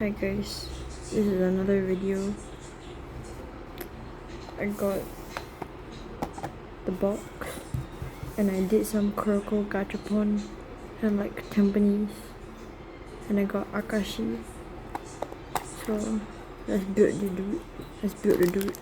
Hi guys, this is another video. I got the box and I did some Kuroko Gachapon and like Tampines, and I got Akashi. So let's build the dude. Let's build the dude.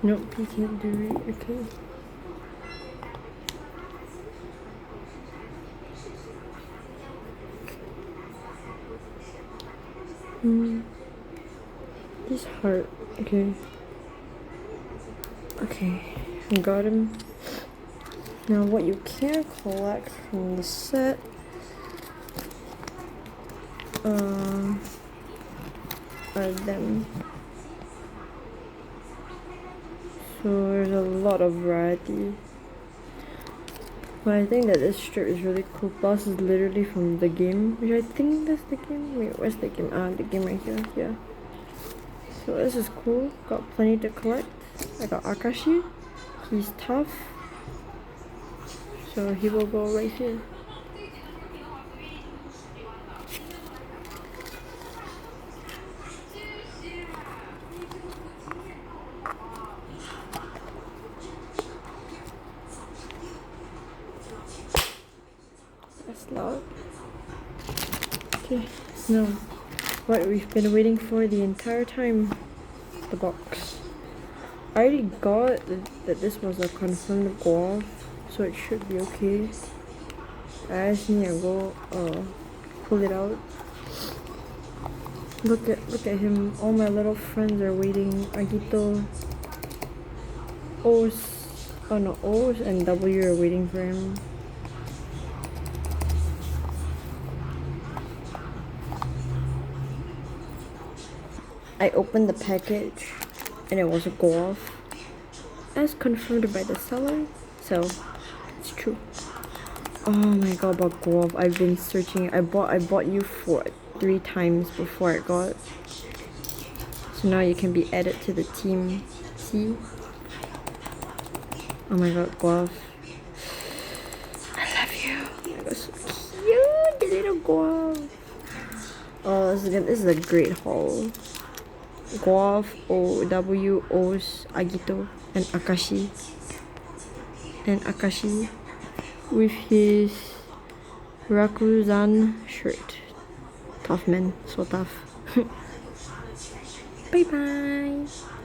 Nope, he can't do it. Okay. This heart. Okay. Okay, I got him. Now, what you can collect from the set are them. So there's a lot of variety. But I think that this strip is really cool. Plus is literally from the game, which I think that's the game. Wait, where's the game? The game right here. Yeah. So this is cool. Got plenty to collect. I got Akashi. He's tough. So he will go right here. That's loud. Okay, now what we've been waiting for the entire time, the box. I already got that this was a confirmed go-off, so it should be okay. I just need to go pull it out. Look at him. All my little friends are waiting. Agito, O's and W are waiting for him. I opened the package and it was a go-off, as confirmed by the seller, so it's true. Oh my god, about go-off, I've been searching. I bought you for 3 times before I got. So now you can be added to the team. See? Oh my god, go-off. I love you. Oh my god, so cute, the little go-off. Oh, this is a great haul. Guav, O, O's, Agito, and Akashi. And Akashi with his Rakuzan shirt. Tough man, so tough. Bye bye.